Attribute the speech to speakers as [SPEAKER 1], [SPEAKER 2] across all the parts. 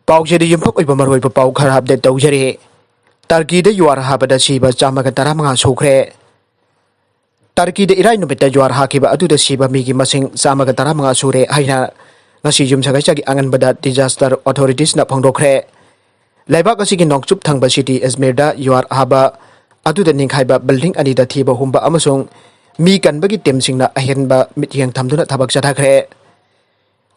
[SPEAKER 1] पाउजेदी युम्फक ओइबा मरोइबा पाउ खरा अपडेट तौजरे टर्की दे युआर हाबदा सीबा चामगा 15 सुख्रे टर्की दे इराइ नुमित युआर हाकिबा अदुदा सीबा मिगी मसिंग चामगा 15 सुरे हाइना ngasi yumsagaisagi anganbada disaster authorities na phangdokhre laibak asigi nongchup thangba city Izmir da yuar haba aduda ningkhaiba building ani da thiba humba amasung mi kanbagi temsingna ahenba mityang thamduna thabak chathakre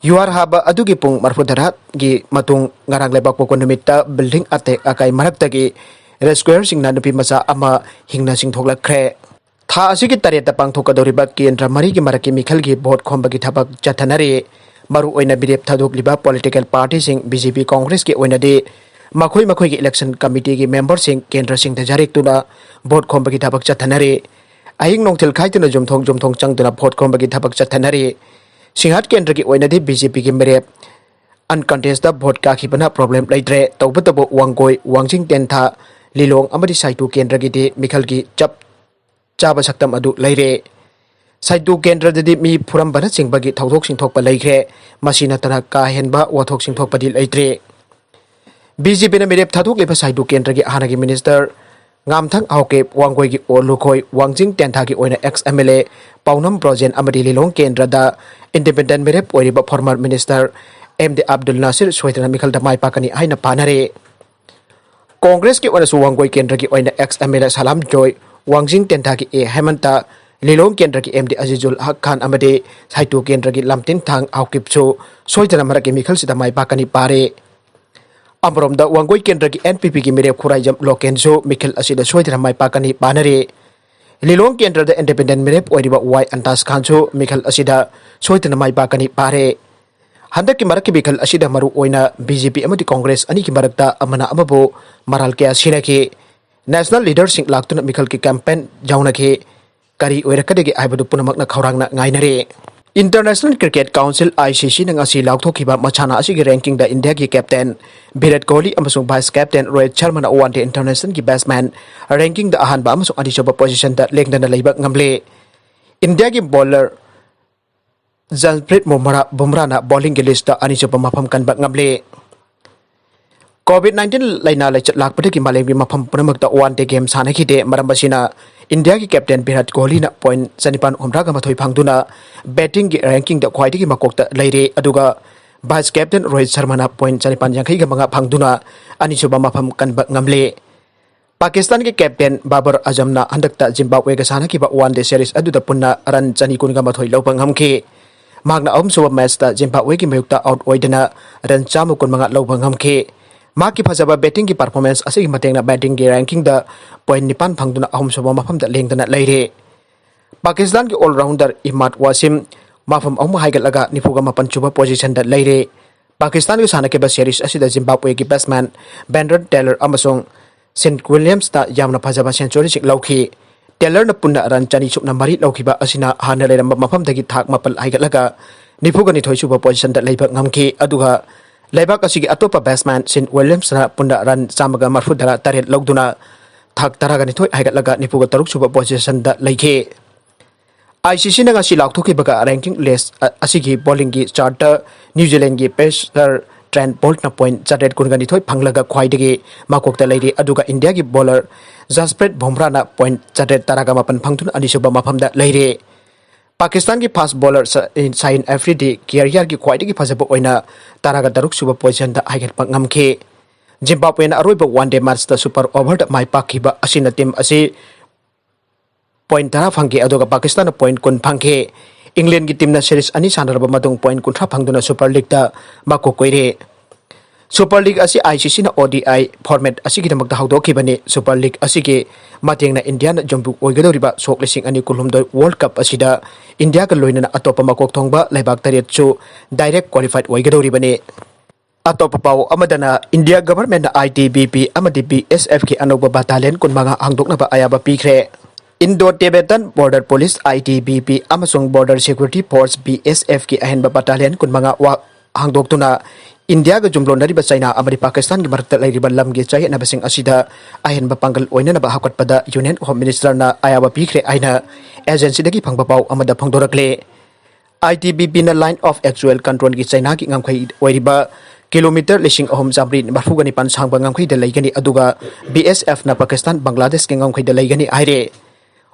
[SPEAKER 1] yuar haba adugi pung marfudarat gi matung ngarang laibak pokon numitta building attack akai maraktagi rescuer singna nupi masa ama hingna singthoklakre tha asigi tareta pangthokadoriba kendra mari gi maraki mikhal gi vote khombagi thabak chathanari maru oina bidep thaduk liba political party sing BJP Congress ki oina de makhoi ki election committee ki member sing kendra sing da jarik tuna vote khomba ki thabak chathanare ahing nongthil khaituna jumthong changtuna vote khomba ki thabak chathanare singhat kendra ki oina de BJP ki merep uncontested vote ka khibana problem laitre tawbutabo wangkoi wangjing tentha lilong amadi saitu kendra ki de mikhal ki chaba saktam adu laire Saidu Kendra de mi Puram Bana Singbagi Tautok Sintok Palaitre, Masina Tanaka Henba, Watok Sintok Padil Aitre. BJP Mirep Tatuk Lipa Saidu Kendra Hanagi Minister, Ngamthang Auke, Wangwegi or Lukoi, Wangjing Tentaki Oina ex MLA, Paunam Projen Amadili Long Kendra da, Independent Mirep Oiba former Minister, MD Abdul Nasir Swetana Mikhal da Mai Pakani Haina Panare. Congress ki Oina Wangwoi Kendra ki Oina ex MLA Salam Joy, Wangjing Tentaki E Hemanta, Lilong Kendra ki MD Azizul Haq Khan amade Saitu Kendra ki Lamtin Thang Aukipcho Soitana Maraki Mikhal Sida Mai Pakani Pare Amrom da Wangoi Kendra ki NPP ki Mirep Khurayam Lokenzo Mikhal Asida Soitana Mai Pakani Panare Lilong Kendra da Independent Mirep Oiriba Y Antas Khancho Mikhal Asida Soitana Mai Pakani Pare Handak ki Maraki Mikhal Asida Maru Oina BJP amadi Congress ani ki Marakta Amana Amabo Maral Kya Sinaki National Leader Sing Laktuna Mikhal ki campaign Jaunaki Gari oiragani aibadu punamakna khaurangna ngainare International Cricket Council ICC na ngasi Laothokkhre machana asigi ranking da India ki captain Virat Kohli amasung vice captain Rohit Sharma na one day international ki batsman ranking da ahanba amasung adisoba position da lengdana leiba ngamle India ki bowler Jasprit Bumrah na bowling ki list da anisoba mafam kanba ngamle COVID-19 laina lechat lakpade ki malem ki mafam punamakta one day game sanakide marambasina India ki captain Virat Kohli na point sanipan umraga mathoi phangduna batting ki ranking da khwaiti ki makokta leire aduga vice captain Rohit Sharma na point sanipan yankhai ga manga phangduna anisuba mafam kanba ngamle Pakistan ki captain Babar Azam na handakta Zimbabwe ga sana ki ba one day series aduda punna run chani kun ga mathoi lopang hamke magna suba match ta Zimbabwe ki mayukta out oidana run chamu kun manga lopang hamke Maki phajaba batting ki performance asigi matengna batting ki ranking da point nipan phangduna suba mafam da lengdana leire Pakistan ki all rounder Imad Wasim mafam haigalaga nifuga mapan chuba position da leire Pakistan ki sana ke ba series asida Zimbabwe ki batsman Brandon Taylor amasong St Williams ta yamna phajaba century sik lauki Taylor na punna ran chani chupna mari laukiba asina hana leiramba mafam dagi thak mapal haigalaga nifuga ni thoi chuba position da leiba ngamki aduga Laibak asigi atopa batsman St Williams na punda ran samaga marfudara taret logduna thak taragani thoi haigatlaga nipuga taruk suba position da leike ICC na ngasi Laothokkhre baga ranking list asigi bowling gi charter New Zealand gi pacer Trent Bolt na point chatet kurgani thoi phanglaga khwaidagi makokta leire aduga India gi bowler Jasprit Bumrah na point chatet taraga mapan phangtun anisuba mafam da leire Pakistan ki fast bowler Sain Afridi career ki khwaidagi phajaba oina taraga daruk suba position da haigat pangamke Zimbabwe na aroiba one day match da super over da mai pakhiba asina team asi point tara phangke adoga Pakistan na point kun phangke England ki team na series ani sanaraba madung point kun tha phangduna Super League da makokoire Super League asi ICC na ODI format asigi damak da hawdokhibani Super League asigi matengna India na jombu oigadoriba sok lesing ani kulhumdoi World Cup asida India ka loina na atopa makok thongba laibak taret chu direct qualified oigadoribani atopa pau amadana India government na ITBP amadi BSF ki anouba Batallion kun manga hangdoklagani ayaba pikre Indo-Tibetan Border Police ITBP amasung Border Security Force BSF ki ahenba Batallion kun manga hangdoktuna India ga jumlonari ba China amari Pakistan gi marakta lairiba lamgi chai na basing asida ahenba panggal oinana ba hakot pada Union Home Minister na ayaba pikre aina agency dagi phangba pau amada phangdorakle ITBP na line of actual control gi China ki ngamkhai oiriba kilometer lising ahom jamri marfugani pan sangbang Ngamkhieigi leigani aduga BSF na Pakistan Bangladesh ke Ngamkhieigi leigani aire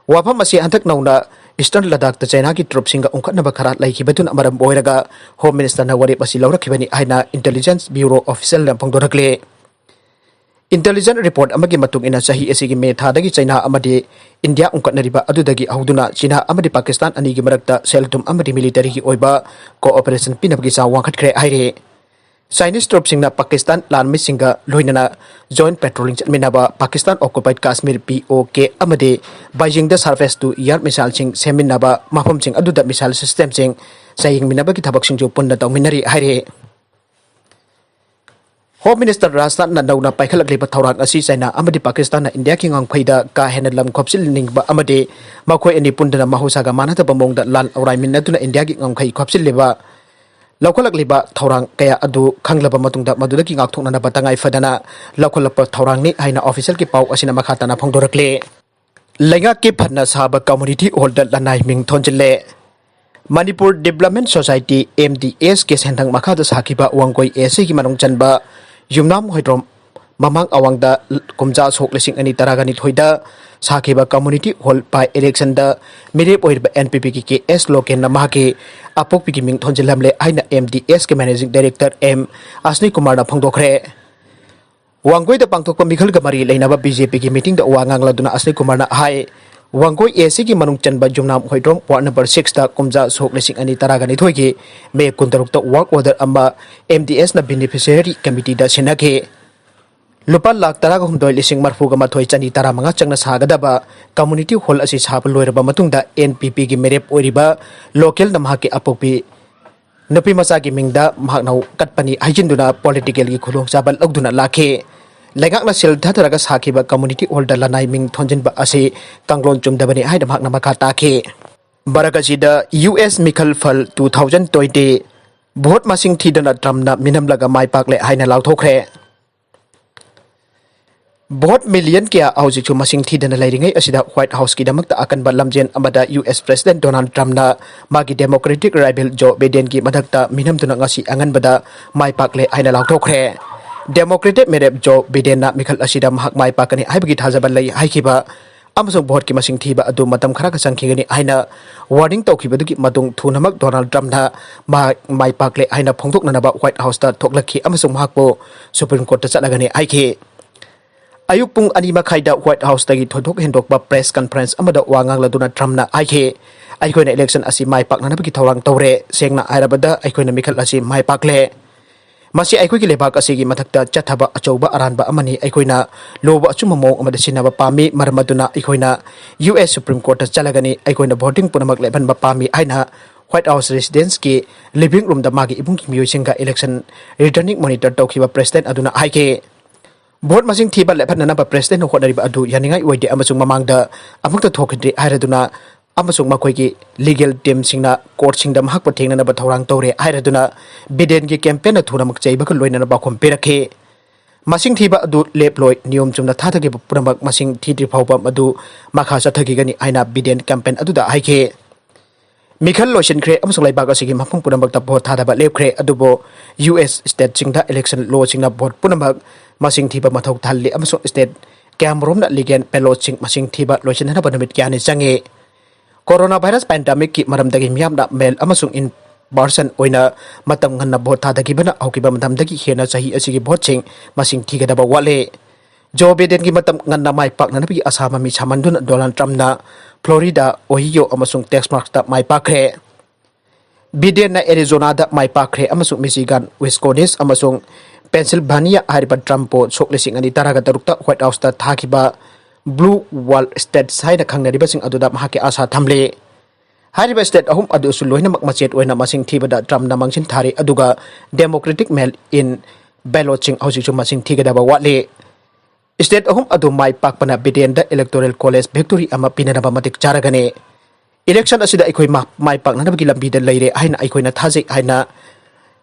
[SPEAKER 1] wafam asi hantak nauna Eastern Ladakh ta China ki troops singa ungkhatnaba khara laikhibadun amaram oiraga Home Minister na wari pasi laurakhibani haina Intelligence Bureau official na phangdorakle Intelligence report amagi matung ina sahi asigi me thadagi China amadi India ungkatnariba adudagi auduna China amadi Pakistan anigi marakta seltum amadi military ki oiba cooperation pinabagi sa wangkhatkre aire Chinese troops singna Pakistan lan misinga loinana joint patrolling Lakminnaba Pakistan occupied Kashmir POK amade Beijing da surface to air missile sing seminaba mafam sing aduda missile system sing saying minaba ki thabak sing jo punna tawminari haire Home Minister Rajasthan na nauna paikhalakliba thawrang asi China amadi Pakistan na India ki ngangphaida ka hena lam khopsil ningba amade makhoi ani pundana mahusaga manata bamongda lan aurai minnatuna India ki ngangkhai khopsil leba Laothokkhre thawrang kaya adu khanglaba matungda maduda ki ngakthokna batangai fadana Laothokkhre thawrang ni haina official ki pau asina makhatana phangdorakle Leingakki phanna saba community holder Lannai Ming Thonjille Manipur Development Society MDS ke sendang makhada sakiba Wangkoi AC ki manung chanba yumnam hoidrom mamang awangda kumja sok lesing ani taragani thoida sakiba community hall by election da mere poirba NPP ki KS loken namha ke apok pi ki Ming Thonjilhamle aina MDS ke managing director M Asni Kumar na phangdokhre Wangkoi da pangthokpa mikhal gamari leinaba BJP ki meeting da wangang laduna Asni Kumar na hai Wangkoi AC ki manung chanba jumnam hoidrom ward number 6 da kumja sok lesing ani taragani thoigi me kuntaruk ta work order amba MDS na beneficiary committee da sinake Lupa lak taraga humdoi lising marfuga mathoi chani tara manga changna sagadaba community hall asi sab loiraba matungda NPP gi merep oiriba local namha ki apokpi nupi macha gi mingda mahnau katpani haijinduna political gi khulong chabal agduna lakhe Leingakna sel thataraga sakiba community hall da Lannai Ming Thonjinba asi kanglon chumdabani haida makna makha takhe Barakasida US mikhal fal 2020 vote Masing Thidana Minamlaga Mai pakle haina Laothokkhre Both million kya aujichu Masing Thidana leiringai asida White House ki damakta akanba lamjen amada US President Donald Trump na magi Democratic rival Joe Biden ki madakta minamtuna ngasi anganbada mai pakle haina Laothokkhre Democratic merep Joe Biden na mikhal asida mahak mai pakani haibagi thajabal lai haikiba amasung vote ki masing thiba adu matam khara ka sangkhigani haina warning tawkhibadu ki matung thunamak Donald Trump na mai pakle haina phongthokna naba White House ta thoklakhi amasung mahakpo Supreme Court ta chalagani haiki Ayuk pung ani makhaida White House tagi thodok hendokba press conference amada wangang laduna Trump na aike aikoina election asi mai pakna nabaki thawrang tawre sengna airabada aikoina mikhal asi mai pakle masi aikoi ki lebak asi gi mathakta chathaba achauba aranba amani aikoina loba achuma mong amada sinaba pami maramaduna aikoina US Supreme Court ta chalagani aikoina voting punamak lebanba pami aina White House residence ki living room da magi ibung ki miyoi election returning monitor tawkhiba president aduna aike Board Masing Thiba lephan na president ho nariba adu yaningai oide amasung mamangda amukta thokidri airaduna amasung makhoi ki legal team singna court singda mahak pathengna na bathorang tore airaduna Biden ki campaign na thuna mak cheiba ka loina na bakhom perakhe Masing Thiba adu leploi niyom chumna thatagi puramak Masing Thidri phawpa adu makha sathagi gani aina Biden campaign adu da haike Mikhal Chenkhre amasung laibak asigi mapung puramak ta vote thadaba lepkhre adubo US state singda election law singna vote puramak Masing Thiba mathau thalli amasung state Cameron na ligen pelosing Masing Thiba loisinhana banamit kyani change coronavirus pandemic ki maramdagi miyamna mail amasung in person oina matam nganna vote thadagi bana aukiba matamdagi hena sahi asigi vote sing Masing Thigadaba wale Joe Biden ki matam nganna mai pakna nabi asama mi samandun Donald Trump na Florida Ohio amasung Texas ta mai pakre Biden na Arizona da mai pakre amasung Michigan Wisconsin amasung Pennsylvania hariba Trumpo soklesing ani taraga tarukta White House ta thakiba Blue Wall State saina khangnariba sing aduda mahake asa thamle hariba state ahum adu suloina makmachet oina Masing Thibada Trump na mangsin thari aduga Democratic mail in balloting hausichu Masing Thigadaba wale state ahum adu mai pakpana Biden da Electoral College victory ama pinanaba matik charagane election asida ikoi mai pakna nabagi lambi da leire haina ikoina thajik haina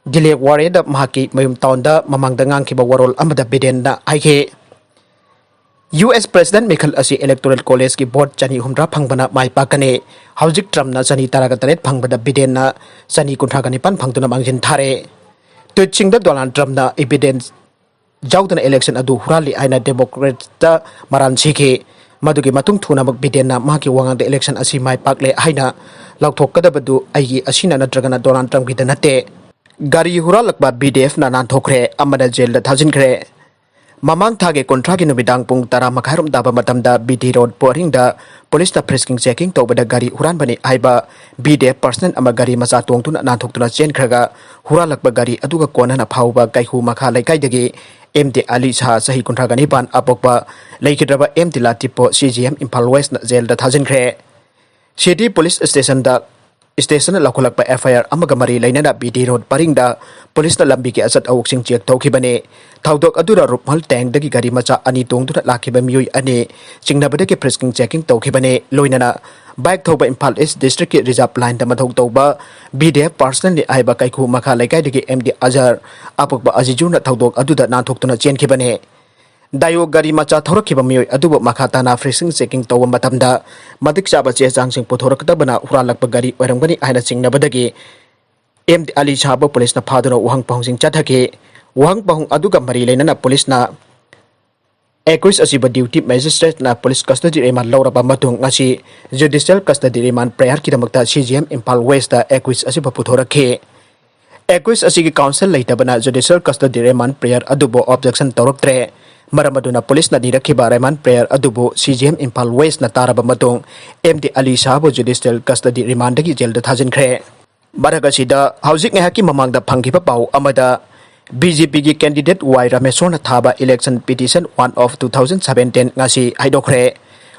[SPEAKER 1] Dilek ware da mahaki mayum taon da mamangda ngangkiba warol amada Biden na aike US President Mikhal asi Electoral College ki board chani humra phangbana mai pakane haujik Trump na chani taraga taret phangbada Biden na chani kunthagani pan phangtuna mangjin thare Tweet Donald Trump na evidence Jautan election adu hurali aina Democrat maran siki madugi matung thuna magbiden na maki wangang election asi mai pakle haina Laothokkhre aigi asina natragana Donald Trump kita nate Gari Hurallakpa BDF na Nanthoktuna amada jail da Thonjille Mamang thage kontraki numidang pung tara makharum daba matamda BD Road Poring da police na frisking checking tawbada Gari huran bani aiba BDF person ama Gari macha tongtuna Nanthoktuna Chenkhre Hurallakpa Gari aduga kona na phauba kaihu makha laikai dagi MD Ali Shah sahi kontragani ban apokba laikidraba MD Latipo CGM Imphal West na jail da Thonjille City Police Station da Station Laothokkhre FIR amaga mari lainana BD Road paringda police na lambi ki asat awuk sing check tawkhibani Thaudok adura rupmal tank dagi gari macha ani tongduna lakhiba miyoi ani chingnabada ki frisking checking tawkhibani loinana bike thoba Imphal East District ki reserve line da mathok tawba BDF personally aiba kaikhu makha laikai dagi MD Azhar apokba ajijuna thaudok aduda Nanthoktuna chenkhibani Dayo Gari macha thorakhiba miyoi adubu makhatana frisking checking tawba matamda madik chaba che changsing puthorakdabana Hurallakpa Gari oiragani aina chingnabadagi MD Ali Shaba police na phaduna uhang pahungsing chathaki uhang pahung aduga mari lainana police na Equis asiba duty magistrate na police custody remand lauraba matung ngasi judicial custody remand prayer kidamakta CGM Imphal West da Equis asiba puthorakhi Equis asigi council leitabana judicial custody remand prayer adubo objection tawraktre Maramaduna police na dirakhiba remand prayer adubo CGM Imphal West na taraba matung MD Ali Shaba judicial custody remand dagi jail da Thonjille Baragasida housing ngahaki mamangda phangkiba pau amada BJP Candidate M.Rameshwar na thaba election petition 1 of 2017 ngasi hangdoklagani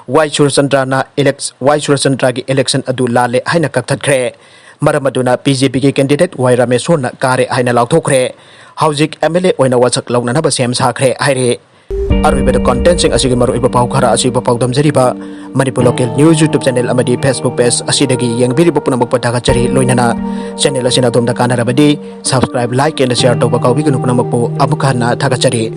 [SPEAKER 1] Y Surachandra gi election adu lale haina kakthakre maramaduna BJP Candidate M.Rameshwar na kare haina Laothokkhre housing MLA oina wachak launanaba sem sakhre haire Arwibada content sing asigi maru iba pau khara asigi pau damjariba Manipur local news YouTube channel amadi Facebook page asidagi yengbiri bopuna mokpata chari loinana channel asina domda kanarabadi subscribe like and share to bakau bigunu puna mokpo abukana thagachari